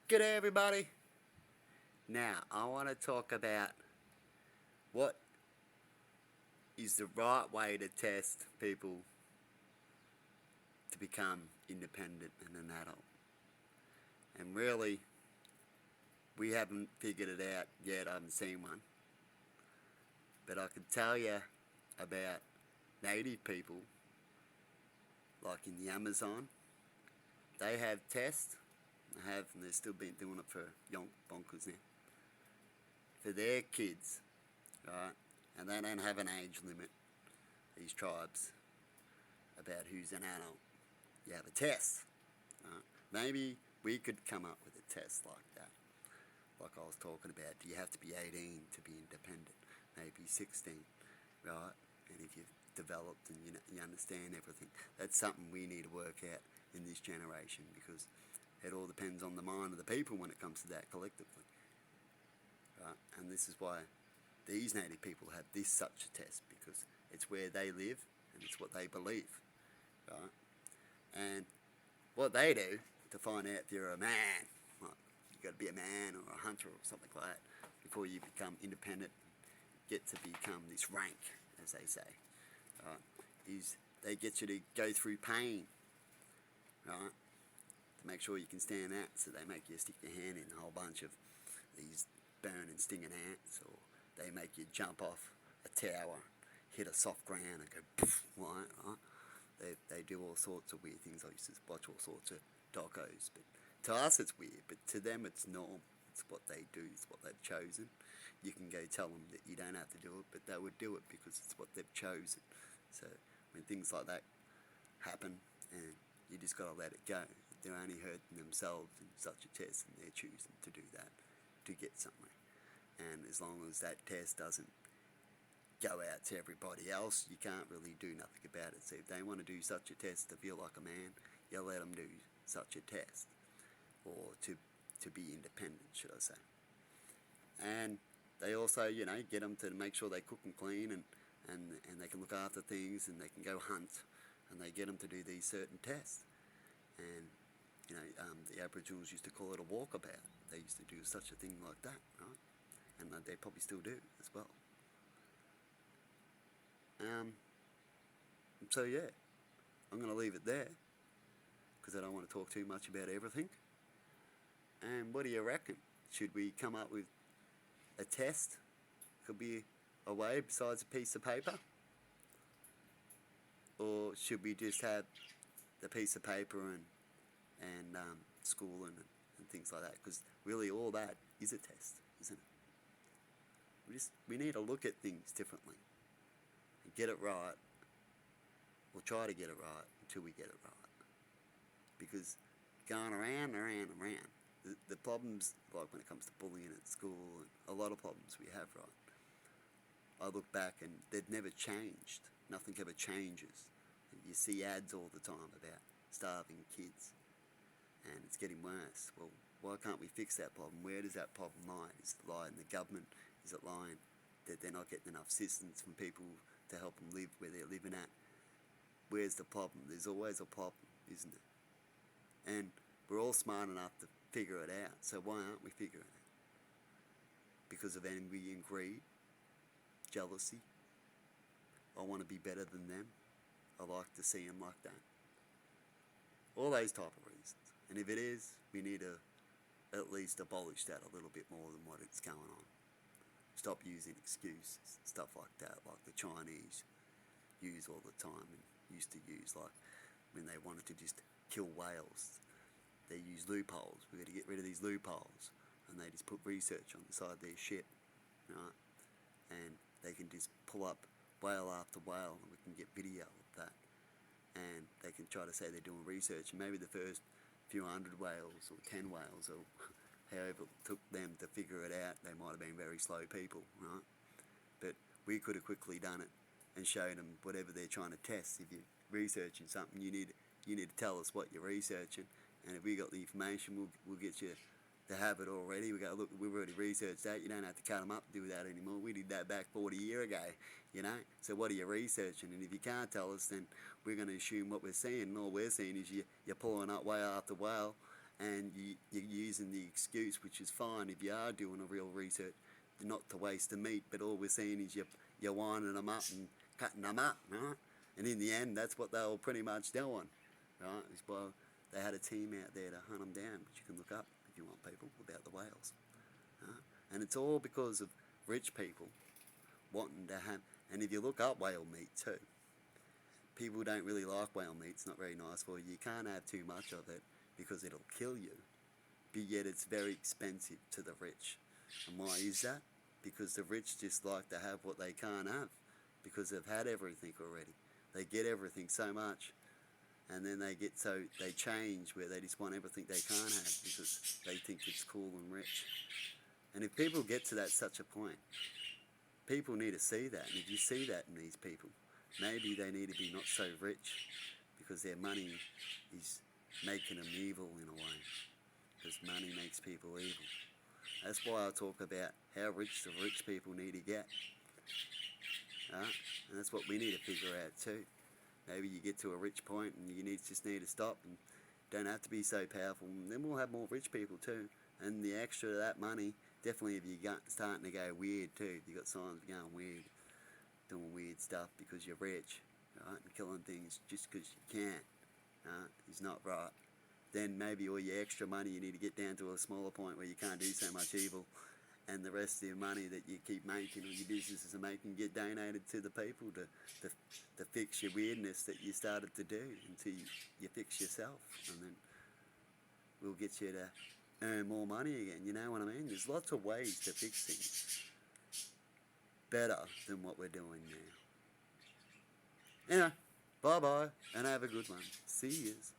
G'day everybody. Now I want to talk about what is the right way to test people to become independent and an adult. And really, we haven't figured it out yet. I haven't seen one. But I can tell you about native people, like in the Amazon. They have tests. They have, and they've still been doing it for young bonkers now. For their kids, right? And they don't have an age limit, these tribes, about who's an adult. You have a test. Right? Maybe we could come up with a test like that. Like I was talking about, do you have to be 18 to be independent? Maybe 16, right? And if you've developed and you understand everything, that's something we need to work out in this generation, because it all depends on the mind of the people when it comes to that collectively. Right? And this is why these native people have this such a test, because it's where they live and it's what they believe. Right? And what they do to find out if you're a man, like you've got to be a man or a hunter or something like that before you become independent, get to become this rank, as they say, right, is they get you to go through pain, right, to make sure you can stand that. So they make you stick your hand in a whole bunch of these burning, stinging ants, or they make you jump off a tower, hit a soft ground and go poof, right? They do all sorts of weird things. I used to watch all sorts of docos, but to us it's weird, but to them it's normal. It's what they do, it's what they've chosen. You can go tell them that you don't have to do it, but they would do it because it's what they've chosen. So when things like that happen, and you just got to let it go. They're only hurting themselves in such a test, and they're choosing to do that to get somewhere. And as long as that test doesn't go out to everybody else, you can't really do nothing about it. So if they want to do such a test to feel like a man, you let them do such a test, or to be independent, should I say. And they also, get them to make sure they cook and clean, and they can look after things, and they can go hunt, and they get them to do these certain tests. And the Aboriginals used to call it a walkabout. They used to do such a thing like that, right? And they probably still do as well. So yeah, I'm going to leave it there, because I don't want to talk too much about everything. And what do you reckon? Should we come up with a test? Could be a way besides a piece of paper? Or should we just have the piece of paper and school and things like that? Because really all that is a test, isn't it? We need to look at things differently and get it right. We'll try to get it right until we get it right. Because going around, the problems, like when it comes to bullying at school, and a lot of problems we have, right? I look back and they've never changed. Nothing ever changes. You see ads all the time about starving kids, and it's getting worse. Well, why can't we fix that problem? Where does that problem lie? Is it lie in the government? Is it lying that they're not getting enough assistance from people to help them live where they're living at? Where's the problem? There's always a problem, isn't there? And we're all smart enough to figure it out. So why aren't we figuring it out? Because of envy and greed, jealousy. I want to be better than them. I like to see them like that. All those type of reasons. And if it is, we need to at least abolish that a little bit more than what it's going on. Stop using excuses, stuff like that, like the Chinese use all the time and used to use, like when they wanted to just kill whales. They use loopholes. We've got to get rid of these loopholes. And they just put research on the side of their ship, right? And they can just pull up whale after whale, and we can get video of that. And they can try to say they're doing research, and maybe the first few hundred whales or 10 whales or however it took them to figure it out, they might have been very slow people, right? But we could have quickly done it and shown them whatever they're trying to test. If you're researching something, you need to tell us what you're researching, and if we got the information, we'll get you to have it already. We go, look, we've already researched that. You don't have to cut them up to do that anymore. We did that back 40 years ago, So what are you researching? And if you can't tell us, then we're going to assume what we're seeing. And all we're seeing is you're pulling up whale after whale, and you're using the excuse, which is fine if you are doing a real research, not to waste the meat, but all we're seeing is you're winding them up and cutting them up, right? And in the end, that's what they were pretty much doing, right? Is, well, they had a team out there to hunt them down, which you can look up if you want, people, about the whales. Right? And it's all because of rich people wanting to have, and if you look up whale meat too, people don't really like whale meat. It's not very nice for you. You can't have too much of it because it'll kill you. But yet it's very expensive to the rich. And why is that? Because the rich just like to have what they can't have because they've had everything already. They get everything so much, and then they change where they just want everything they can't have because they think it's cool and rich. And if people get to that such a point, people need to see that. And if you see that in these people, maybe they need to be not so rich because their money is making them evil in a way, because money makes people evil. That's why I talk about how rich the rich people need to get. And that's what we need to figure out too. Maybe you get to a rich point and you just need to stop and don't have to be so powerful. And then we'll have more rich people too. And the extra of that money, definitely if you're starting to go weird too, if you've got signs of going weird, doing weird stuff because you're rich, right, and killing things just because you can, is not right. Then maybe all your extra money you need to get down to a smaller point where you can't do so much evil, and the rest of your money that you keep making or your businesses are making get donated to the people to fix your weirdness that you started to do until you fix yourself, and then we'll get you to earn more money again. You know what I mean? There's lots of ways to fix things better than what we're doing now. Anyway, bye-bye, and have a good one. See yous.